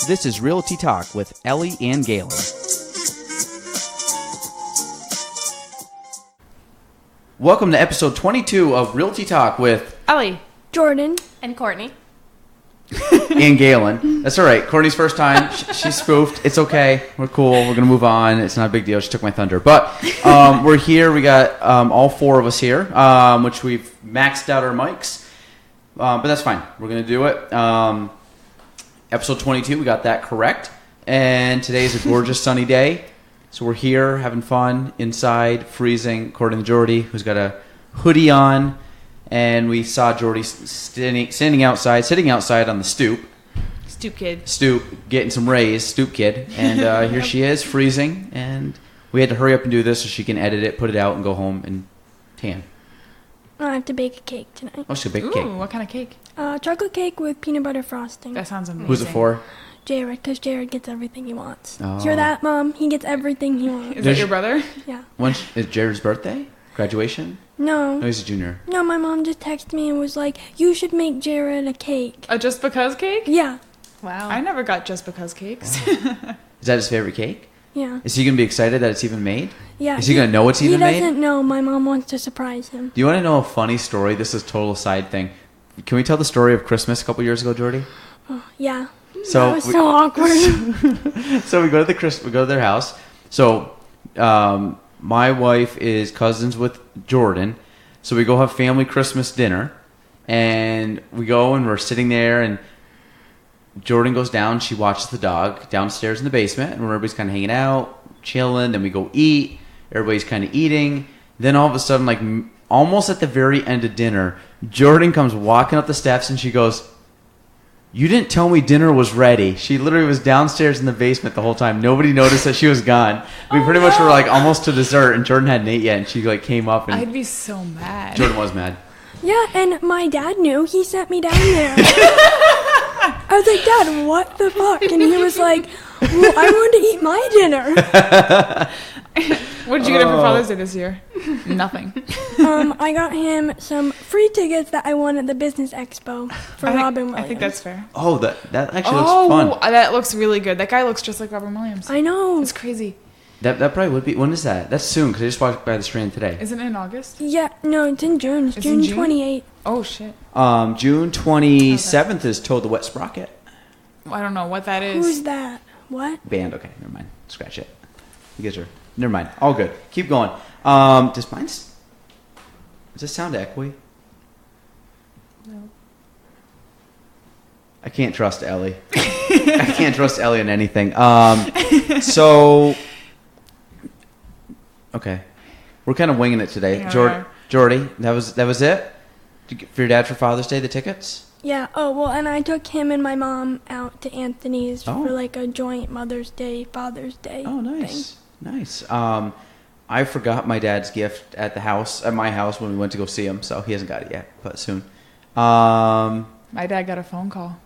This is Realty Talk with Ellie and Gaelan. Welcome to episode 22 of Realty Talk with Ellie, Jordan, and Courtney. and Gaelan. That's all right. Courtney's first time. She spoofed. It's okay. We're cool. We're going to move on. It's not a big deal. She took my thunder. But we're here. We got all four of us here, which we've maxed out our mics. But that's fine. We're going to do it. Episode 22, we got that correct. And today's a gorgeous sunny day. So we're here having fun inside, freezing, according to Jordy, who's got a hoodie on. And we saw Jordy sitting outside on the stoop. Stoop kid. Stoop, getting some rays, stoop kid. And here she is, freezing. And we had to hurry up and do this so she can edit it, put it out, and go home and tan. I have to bake a cake tonight. Oh, she's going to bake a cake. What kind of cake? Chocolate cake with peanut butter frosting. That sounds amazing. Who's it for? Jared, because Jared gets everything he wants. Oh. Hear that, Mom? He gets everything he wants. Is that your brother? Yeah. Is Jared's birthday? Graduation? No. No, he's a junior. No, my mom just texted me and was like, you should make Jared a cake. A just because cake? Yeah. Wow. I never got just because cakes. Wow. Is that his favorite cake? Yeah. Is he going to be excited that it's even made? Yeah. Is he going to know it's even made? He doesn't know. My mom wants to surprise him. Do you want to know a funny story? This is a total side thing. Can we tell the story of Christmas a couple years ago, Jordy? Oh, yeah. So that was so awkward. So we go to their house. So my wife is cousins with Jordan. So we go have family Christmas dinner. And we go and we're sitting there and Jordan goes down. She watches the dog downstairs in the basement. And everybody's kind of hanging out, chilling. Then we go eat. Everybody's kind of eating. Then all of a sudden, like almost at the very end of dinner, Jordan comes walking up the steps and she goes, "You didn't tell me dinner was ready." She literally was downstairs in the basement the whole time. Nobody noticed that she was gone. We pretty much were like almost to dessert and Jordan hadn't ate yet and she like came up and I'd be so mad. Jordan was mad. Yeah, and my dad knew. He sent me down there. I was like, Dad, what the fuck? And he was like, well, I wanted to eat my dinner. What did you get him for Father's Day this year? Nothing. I got him some free tickets that I won at the Business Expo for Robin Williams. I think that's fair. Oh, that actually looks fun. That looks really good. That guy looks just like Robin Williams. I know. It's crazy. That probably would be. When is that? That's soon because I just walked by the Strand today. Isn't it in August? Yeah, no, it's in June. It's June 28th. Oh, shit. June 27th is Toad the Wet Sprocket. I don't know what that is. Who's that? What? Band. Okay, never mind. Scratch it. You guys are... Never mind. All good. Keep going. Does this sound echoey? No. I can't trust Ellie. I can't trust Ellie in anything. So... Okay. We're kind of winging it today. Yeah. Jordy, that was it? Did you get for your dad for Father's Day, the tickets? Yeah. Oh, well, and I took him and my mom out to Anthony's for like a joint Mother's Day, Father's Day. Oh, nice. thing. Nice. I forgot my dad's gift at my house when we went to go see him, so he hasn't got it yet, but soon. My dad got a phone call.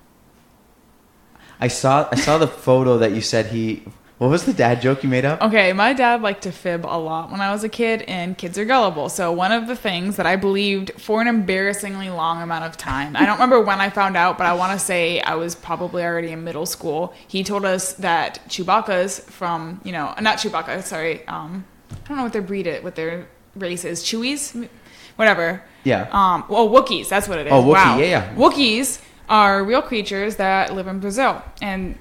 I saw the photo that you said what was the dad joke you made up? Okay, my dad liked to fib a lot when I was a kid, and kids are gullible. So one of the things that I believed for an embarrassingly long amount of time, I don't remember when I found out, but I want to say I was probably already in middle school. He told us that Chewbacca's from, not Chewbacca, sorry, I don't know what their race is. Chewies? Whatever. Yeah. Wookiees, that's what it is. Oh, Wookiee, wow. yeah. Wookiees are real creatures that live in Brazil, and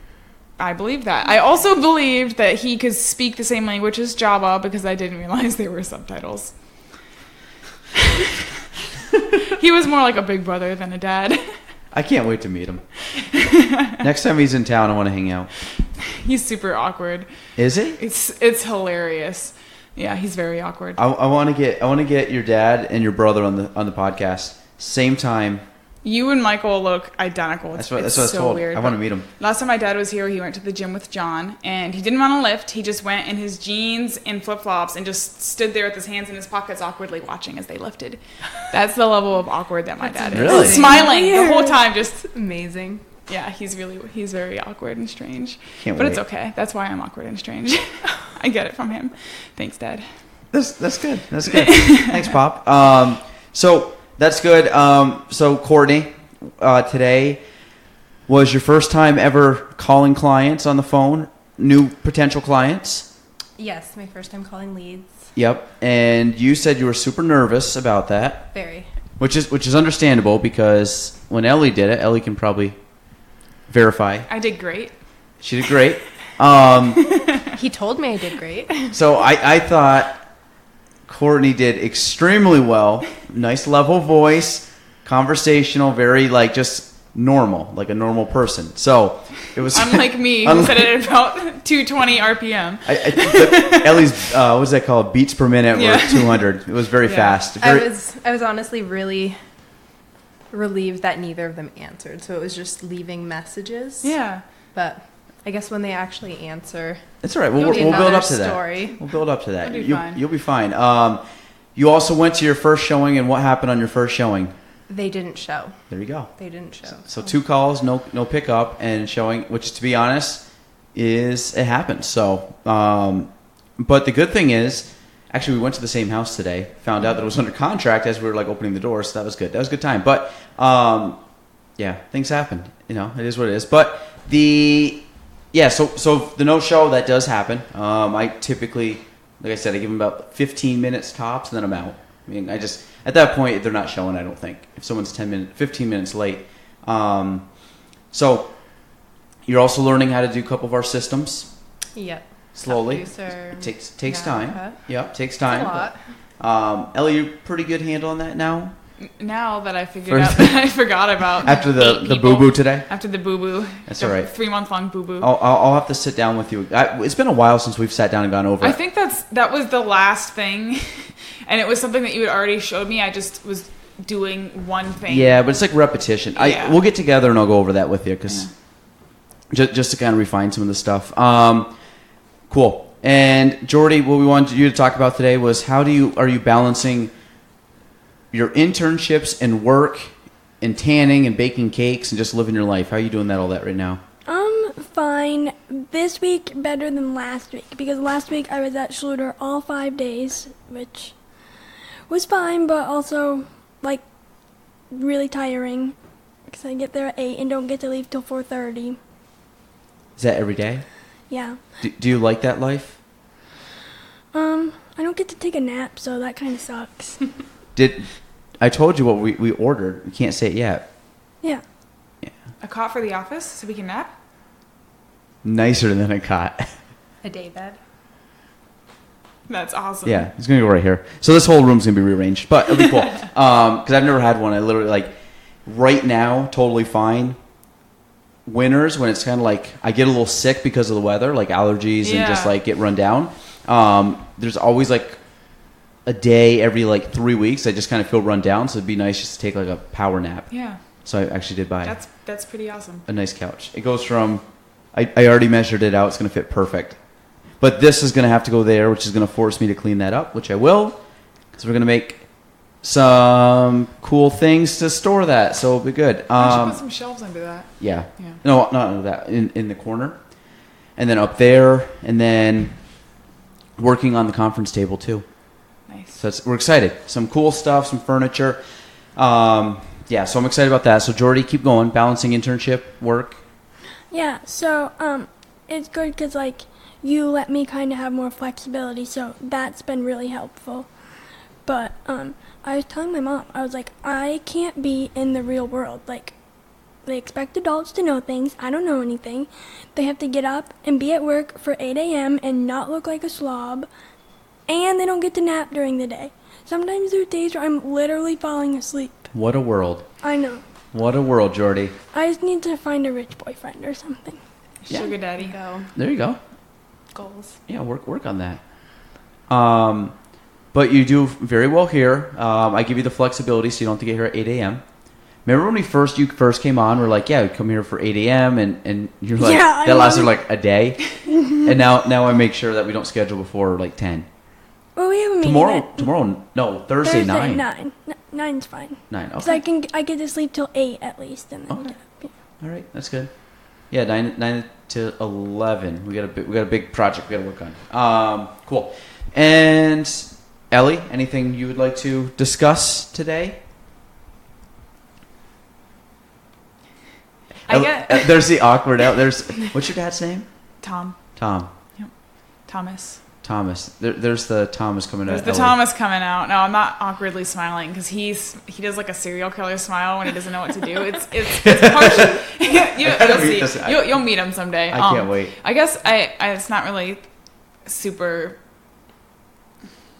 I believe that. I also believed that he could speak the same language as Java because I didn't realize there were subtitles. He was more like a big brother than a dad. I can't wait to meet him. Next time he's in town, I want to hang out. He's super awkward. Is he? It's hilarious. Yeah, he's very awkward. I want to get your dad and your brother on the podcast same time. You and Michael look identical. That's what I was so told. Weird. I want to meet him. Last time my dad was here, he went to the gym with John, and he didn't want to lift. He just went in his jeans and flip-flops and just stood there with his hands in his pockets awkwardly watching as they lifted. That's the level of awkward that my dad is. Really? Smiling Weird. the whole time, just... Amazing. Yeah, he's very awkward and strange. Can't but wait. It's okay. That's why I'm awkward and strange. I get it from him. Thanks, Dad. That's good. That's good. Thanks, Pop. So that's good. So Courtney, today was your first time ever calling clients on the phone, new potential clients. Yes, my first time calling leads. Yep, and you said you were super nervous about that. Very. Which is understandable because when Ellie did it, Ellie can probably verify. I did great. She did great. He told me I did great. So I thought Courtney did extremely well. Nice level voice, conversational, very like just normal, like a normal person. So it was Unlike me, who said it at about 220 RPM. I think Ellie's what's that called? Beats per minute were 200. It was very fast. I was honestly really relieved that neither of them answered. So it was just leaving messages. Yeah. But I guess when they actually answer, It's all right. We'll build up to that. We'll build up to that. You'll be fine. You also went to your first showing, and what happened on your first showing? they didn't show. There you go. They didn't show. So 2 calls, no pickup, and showing, which to be honest, it happens. So, but the good thing is, actually, we went to the same house today. Found out that it was under contract as we were like opening the door, so that was good. That was a good time. But yeah, things happen. You know, it is what it is. But so the no show that does happen. I typically, like I said, I give them about 15 minutes tops, and then I'm out. I mean, at that point they're not showing. I don't think if someone's 15 minutes late. So you're also learning how to do a couple of our systems. Yep. Slowly. Producer, takes time. Yep, takes time. It's a lot. Ellie, you're pretty good handle on that now. Now that I figured out that I forgot about after the boo boo today. After the boo boo. That's all right. 3-month-long boo boo. I'll have to sit down with you. It's been a while since we've sat down and gone over it. I think that was the last thing, and it was something that you had already showed me. I just was doing one thing. Yeah, but it's like repetition. Yeah. We'll get together and I'll go over that with you because just to kind of refine some of the stuff. Cool. And Jordy, what we wanted you to talk about today was are you balancing your internships and work and tanning and baking cakes and just living your life? How are you doing all that right now? Fine. This week better than last week because last week I was at Schluter all 5 days, which was fine, but also like really tiring because I get there at 8 and don't get to leave till 4:30. Is that every day? Yeah. Do you like that life? I don't get to take a nap, so that kind of sucks. I told you what we ordered? We can't say it yet. Yeah. A cot for the office so we can nap? Nicer than a cot. A day bed. That's awesome. Yeah, it's going to go right here. So this whole room's going to be rearranged, but it'll be cool. Because I've never had one. I literally, right now, totally fine. Winters, when it's kind of like, I get a little sick because of the weather, like allergies and just get run down. There's always a day every 3 weeks I just kind of feel run down, so it'd be nice just to take a power nap. Yeah. So I actually did buy that's pretty awesome. a nice couch. It goes from, I already measured it out, it's going to fit perfect. But this is going to have to go there, which is going to force me to clean that up, which I will, because we're going to make some cool things to store that, so it'll be good. I should put some shelves under that. Yeah. No, not under that, in the corner. And then up there, and then working on the conference table too. Nice. So we're excited. Some cool stuff, some furniture. So I'm excited about that. So Jordy, keep going, balancing internship, work. Yeah, so it's good because you let me kind of have more flexibility, so that's been really helpful. But I was telling my mom, I was like, I can't be in the real world. They expect adults to know things. I don't know anything. They have to get up and be at work for 8 a.m. and not look like a slob. And they don't get to nap during the day. Sometimes there are days where I'm literally falling asleep. What a world. I know. What a world, Jordy. I just need to find a rich boyfriend or something. Yeah. Sugar daddy. Go. There you go. Goals. Yeah, work on that. But you do very well here. I give you the flexibility so you don't have to get here at 8 a.m. Remember when you first came on, we're like, yeah, we come here for 8 a.m. and you're like, that lasted a day. And now I make sure that we don't schedule before 10. Well, we have a meeting tomorrow, no, Thursday 9. 9. 9's fine. 9, okay. So I get to sleep till 8 at least, and then get up. Yeah. All right, that's good. Yeah, 9 to 11. We got a big project we got to work on. Cool. And Ellie, anything you would like to discuss today? There's the awkward out. What's your dad's name? Tom. Tom. Yep. Thomas. There's the Thomas coming out. There's the Thomas coming out. No, I'm not awkwardly smiling because he does like a serial killer smile when he doesn't know what to do. It's partial. You'll see. You'll meet him someday. I can't wait. I guess it's not really super.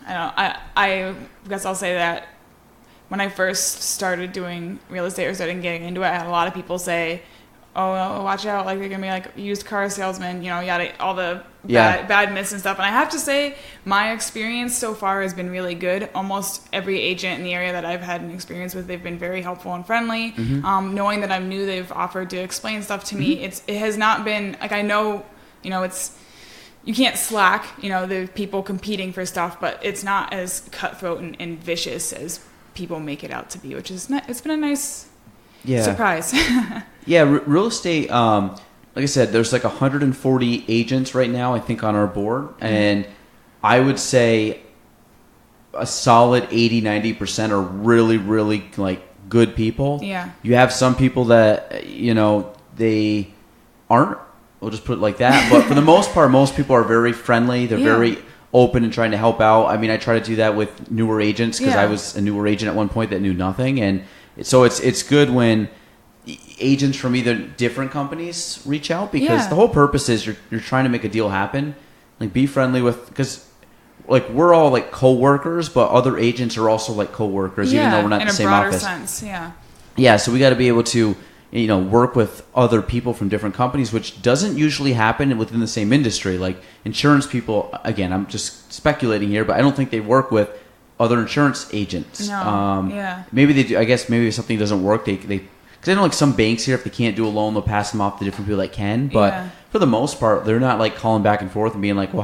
I guess I'll say that when I first started doing real estate or started getting into it, I had a lot of people say, "Oh, watch out! Like they're gonna be like used car salesmen, yada, all the bad myths and stuff." And I have to say, my experience so far has been really good. Almost every agent in the area that I've had an experience with, they've been very helpful and friendly. Mm-hmm. Knowing that I'm new, they've offered to explain stuff to me. It has not been like I know, it's. You can't slack, the people competing for stuff, but it's not as cutthroat and vicious as people make it out to be, which is it's been a nice surprise. Real estate, like I said, there's like 140 agents right now, I think, on our board. And I would say a solid 80-90% are really, really like good people. Yeah. You have some people that, they aren't. We'll just put it like that. But for the most part, most people are very friendly. They're very open and trying to help out. I mean, I try to do that with newer agents because I was a newer agent at one point that knew nothing. And so it's good when agents from either different companies reach out because the whole purpose is you're trying to make a deal happen. Like, be friendly with, because like we're all like co-workers, but other agents are also like co-workers, even though we're not in the same office. In a broader sense, Yeah, so we got to be able to work with other people from different companies, which doesn't usually happen within the same industry. Like insurance people, again, I'm just speculating here, but I don't think they work with other insurance agents. No, Maybe they do. I guess maybe if something doesn't work, because I know like some banks here, if they can't do a loan, they'll pass them off to different people that can. But for the most part, they're not like calling back and forth and being like, well,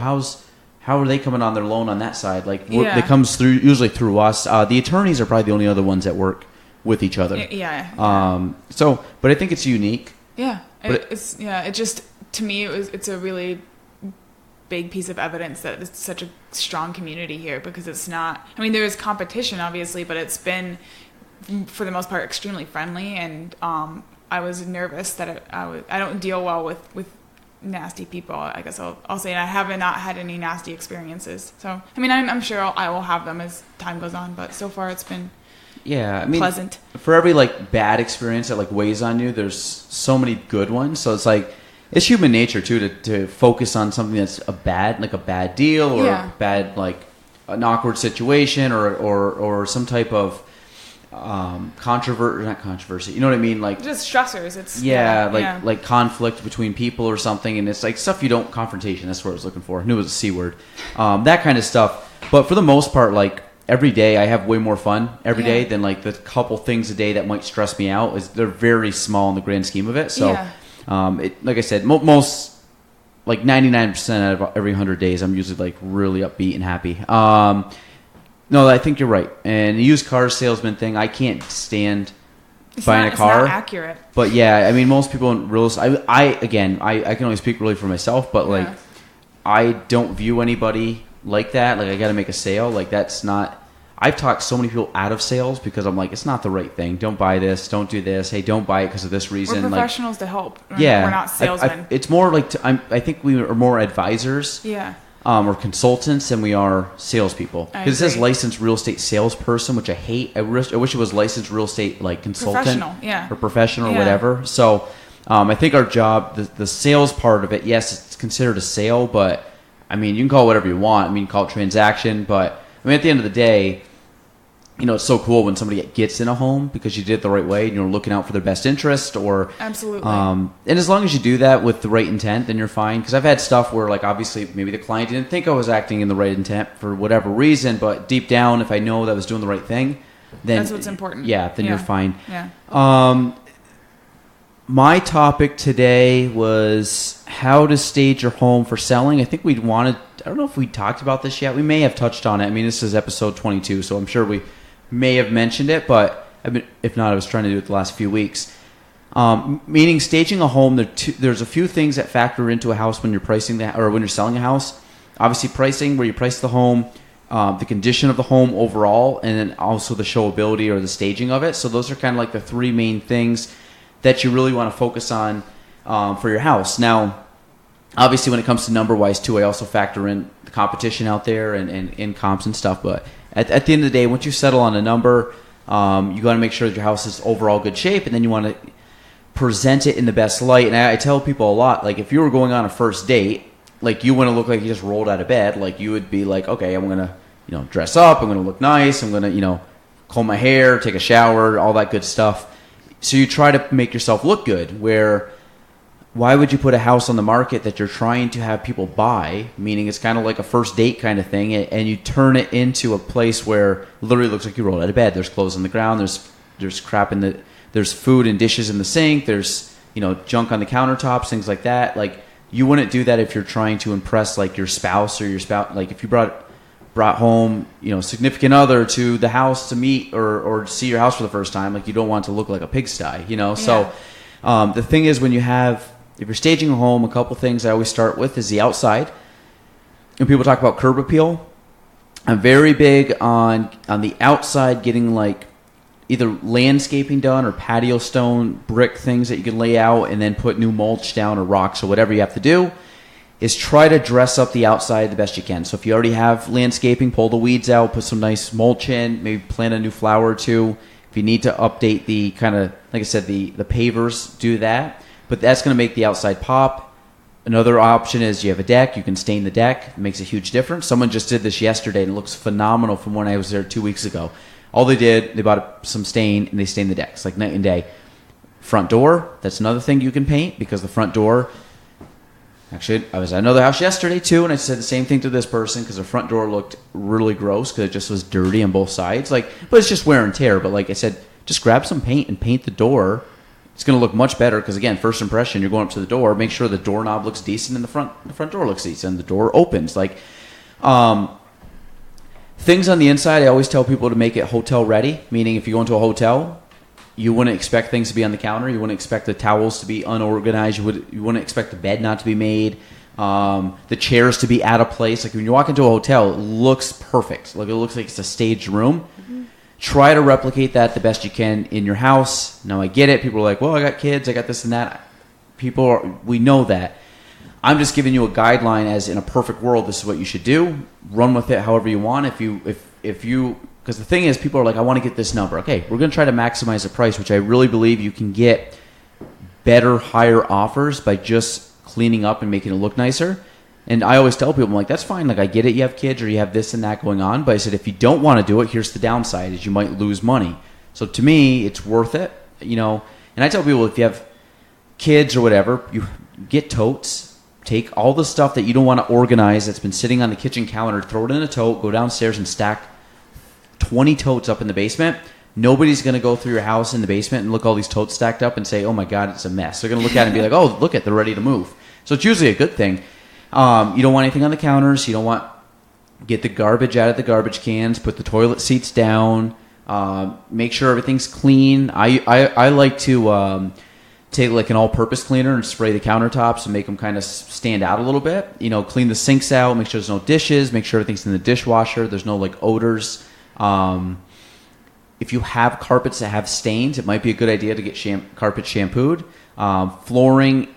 how are they coming on their loan on that side? Like it comes usually through us. The attorneys are probably the only other ones that work with each other. But I think it's unique. It just, to me, it's a really big piece of evidence that it's such a strong community here, because it's not, I mean, there is competition obviously, but it's been for the most part extremely friendly. And I was nervous that I don't deal well with nasty people, I guess I'll say, and I have not had any nasty experiences. So I mean, I'm sure I will have them as time goes on, but so far it's been I mean, pleasant. For every like bad experience that like weighs on you, there's so many good ones. So it's like, it's human nature too to focus on something that's a bad deal or bad, like an awkward situation or some type of not controversy. You know what I mean? Like just stressors. It's like conflict between people or something, and it's like stuff you don't, confrontation. That's what I was looking for. I knew it was a C word. That kind of stuff. But for the most part, like, every day I have way more fun every day than like the couple things a day that might stress me out. They're very small in the grand scheme of it. So, like I said, most like 99% out of every 100 days, I'm usually like really upbeat and happy. No, I think you're right. And the used car salesman thing, I can't stand buying a car. It's not accurate. But yeah, I mean, most people in real estate, I can only speak really for myself, but like, I don't view anybody like that. Like, I got to make a sale. Like, that's not. I've talked so many people out of sales because I'm like, it's not the right thing. Don't buy this. Don't do this. Hey, don't buy it because of this reason. We're professionals to help. Yeah, we're not salesmen. It's more like I think we are more advisors. Yeah. Or consultants than we are salespeople. Because it says licensed real estate salesperson, which I hate. I wish it was licensed real estate like consultant, or professional or whatever. So I think our job, the sales part of it, yes, it's considered a sale, but I mean, you can call it whatever you want. I mean, you can call it transaction, but I mean, at the end of the day, it's so cool when somebody gets in a home because you did it the right way and you're looking out for their best interest, or absolutely. And as long as you do that with the right intent, then you're fine. Because I've had stuff where, like, obviously maybe the client didn't think I was acting in the right intent for whatever reason, but deep down, if I know that I was doing the right thing, then that's what's important. Yeah, then you're fine. Yeah. My topic today was how to stage your home for selling. I think I don't know if we talked about this yet. We may have touched on it. I mean, this is episode 22, so I'm sure we may have mentioned it, but if not, I was trying to do it the last few weeks. Meaning staging a home, there's a few things that factor into a house when you're pricing that, or when you're selling a house. Obviously, pricing, where you price the home, the condition of the home overall, and then also the showability or the staging of it. So those are kind of like the three main things that you really want to focus on for your house. Now, obviously, when it comes to number-wise, too, I also factor in the competition out there and comps and stuff. But at the end of the day, once you settle on a number, you got to make sure that your house is overall good shape, and then you want to present it in the best light. And I tell people a lot, like, if you were going on a first date, like, you want to look like you just rolled out of bed. Like, you would be like, okay, I'm going to, dress up. I'm going to look nice. I'm going to, comb my hair, take a shower, all that good stuff. So you try to make yourself look good, where why would you put a house on the market that you're trying to have people buy, meaning it's kind of like a first date kind of thing, and you turn it into a place where it literally looks like you rolled out of bed. There's clothes on the ground. There's crap there's food and dishes in the sink. There's, junk on the countertops, things like that. Like, you wouldn't do that if you're trying to impress, like, your spouse or your spouse. Like, if you brought home, significant other to the house to meet or see your house for the first time, like, you don't want it to look like a pigsty, Yeah. So the thing is, if you're staging a home, a couple things I always start with is the outside. When people talk about curb appeal, I'm very big on the outside getting, like, either landscaping done or patio stone brick things that you can lay out and then put new mulch down or rocks or whatever you have to do, is try to dress up the outside the best you can. So if you already have landscaping, pull the weeds out, put some nice mulch in, maybe plant a new flower or two. If you need to update the kind of, like I said, the pavers, do that. But that's going to make the outside pop. Another option is you have a deck. You can stain the deck. It makes a huge difference. Someone just did this yesterday, and it looks phenomenal from when I was there 2 weeks ago. All they did, they bought some stain, and they stained the decks, like night and day. Front door, that's another thing you can paint, because the front door... Actually, I was at another house yesterday, too, and I said the same thing to this person, because the front door looked really gross, because it just was dirty on both sides. But it's just wear and tear. But like I said, just grab some paint and paint the door. It's going to look much better, because, again, first impression, you're going up to the door. Make sure the doorknob looks decent and the front door looks decent. The door opens. Things on the inside, I always tell people to make it hotel ready, meaning if you go into a hotel, you wouldn't expect things to be on the counter. You wouldn't expect the towels to be unorganized. You wouldn't expect the bed not to be made, the chairs to be out of place. Like, when you walk into a hotel, it looks perfect. Like, it looks like it's a staged room. Mm-hmm. Try to replicate that the best you can in your house. Now, I get it. People are like, well, I got kids. I got this and that. We know that. I'm just giving you a guideline, as in a perfect world, this is what you should do. Run with it however you want. If you, because the thing is, people are like, I want to get this number. Okay, we're going to try to maximize the price, which I really believe you can get better, higher offers by just cleaning up and making it look nicer. And I always tell people, I'm like, that's fine. Like, I get it. You have kids or you have this and that going on. But I said, if you don't want to do it, here's the downside, is you might lose money. So to me, it's worth it, And I tell people, if you have kids or whatever, you get totes. Take all the stuff that you don't want to organize that's been sitting on the kitchen counter, throw it in a tote, go downstairs and stack 20 totes up in the basement. Nobody's going to go through your house in the basement and look all these totes stacked up and say, oh my God, it's a mess. They're going to look at it and be like, oh, look they're ready to move. So it's usually a good thing. You don't want anything on the counters. You don't want, get the garbage out of the garbage cans, put the toilet seats down, make sure everything's clean. I like to take like an all-purpose cleaner and spray the countertops and make them kind of stand out a little bit. Clean the sinks out, make sure there's no dishes, make sure everything's in the dishwasher, there's no like odors. If you have carpets that have stains, it might be a good idea to get carpet shampooed. Flooring,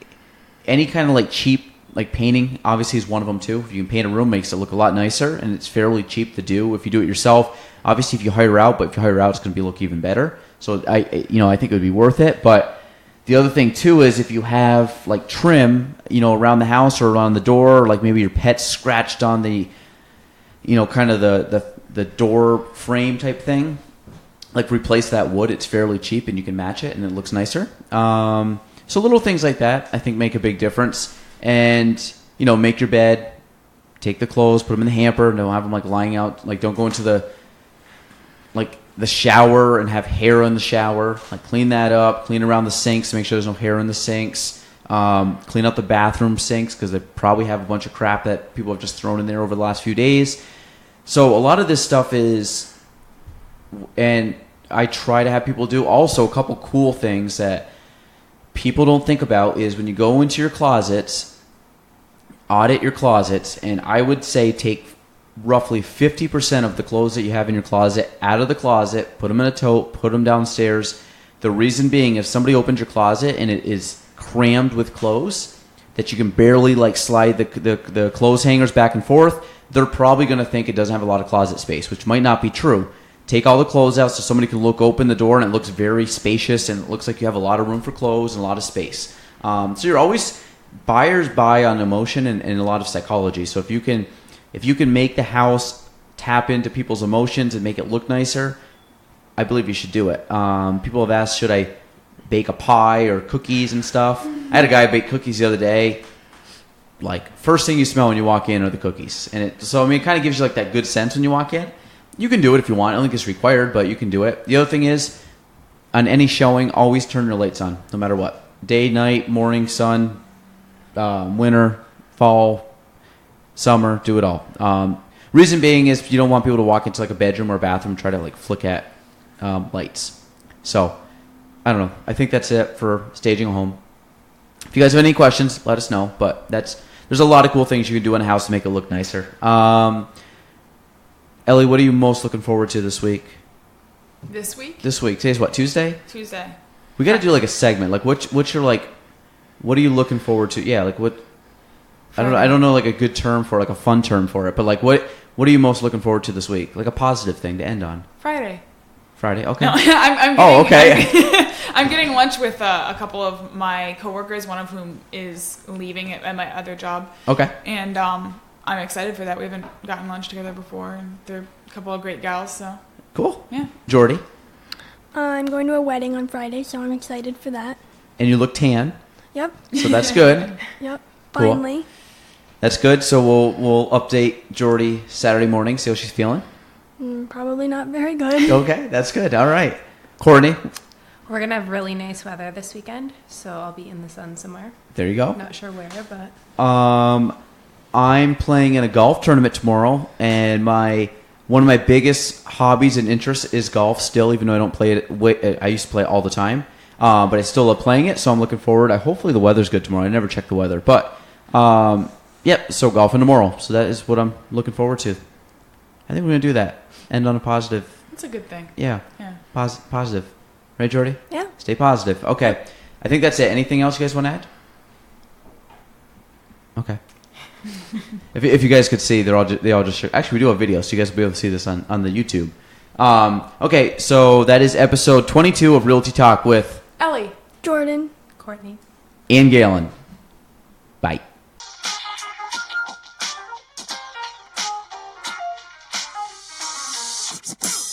any kind of like cheap like painting obviously is one of them too. If you can paint a room, makes it look a lot nicer, and it's fairly cheap to do if you do it yourself. Obviously, if you hire out, but if you hire out, it's going to look even better. So I think it would be worth it. But the other thing too is if you have like trim, around the house or around the door, or like maybe your pet's scratched on the, kind of the door frame type thing, like replace that wood. It's fairly cheap and you can match it and it looks nicer. So little things like that I think make a big difference. And make your bed, take the clothes, put them in the hamper. Don't have them like lying out. Like, don't go into the shower and have hair in the shower. Like, clean that up. Clean around the sinks. Make sure there's no hair in the sinks. Clean up the bathroom sinks, because they probably have a bunch of crap that people have just thrown in there over the last few days. So a lot of this stuff is, and I try to have people do also a couple cool things that people don't think about is when you go into your closets, audit your closets, and I would say take roughly 50% of the clothes that you have in your closet out of the closet, put them in a tote, put them downstairs. The reason being, if somebody opens your closet and it is crammed with clothes that you can barely like slide the clothes hangers back and forth, they're probably going to think it doesn't have a lot of closet space, which might not be true. Take all the clothes out so somebody can open the door and it looks very spacious and it looks like you have a lot of room for clothes and a lot of space. So you're always, buyers buy on emotion and a lot of psychology. So if you can make the house tap into people's emotions and make it look nicer, I believe you should do it. People have asked, should I bake a pie or cookies and stuff? I had a guy bake cookies the other day. Like, first thing you smell when you walk in are the cookies. And it kind of gives you like that good sense when you walk in. You can do it if you want. I don't think it's required, but you can do it. The other thing is, on any showing, always turn your lights on, no matter what. Day, night, morning, sun, winter, fall, summer, do it all. Reason being is you don't want people to walk into like a bedroom or a bathroom and try to like flick at lights. So, I don't know. I think that's it for staging a home. If you guys have any questions, let us know. But there's a lot of cool things you can do in a house to make it look nicer. Ellie, what are you most looking forward to this week? This week? This week. Today's what, Tuesday? Tuesday. We got to do like a segment. Like what's your like, what are you looking forward to? Yeah, like what, I don't know like a good term for it, like a fun term for it, but like what are you most looking forward to this week? Like a positive thing to end on. Friday, okay. No, I'm getting, okay. I'm getting lunch with a couple of my coworkers, one of whom is leaving at my other job. Okay. And I'm excited for that. We haven't gotten lunch together before, and they're a couple of great gals, so. Cool. Yeah. Jordy? I'm going to a wedding on Friday, so I'm excited for that. And you look tan. Yep. So that's good. Yep. Cool. Finally. That's good. So we'll update Jordy Saturday morning, see how she's feeling. Probably not very good. Okay, that's good. All right. Courtney? We're going to have really nice weather this weekend, so I'll be in the sun somewhere. There you go. Not sure where, but... I'm playing in a golf tournament tomorrow, and one of my biggest hobbies and interests is golf still, even though I don't play it. I used to play it all the time, but I still love playing it, so I'm looking forward. Hopefully the weather's good tomorrow. I never check the weather, but yep, so golfing tomorrow. So that is what I'm looking forward to. I think we're going to do that. End on a positive. It's a good thing. Yeah. Yeah. Positive. Right, Jordy? Yeah. Stay positive. Okay. I think that's it. Anything else you guys want to add? Okay. If you guys could see, they all just shook. Actually, we do have video, so you guys will be able to see this on the YouTube. Okay, so that is episode 22 of Realty Talk with Ellie. Jordan. Courtney. and Gaelan. Bye. Thank you.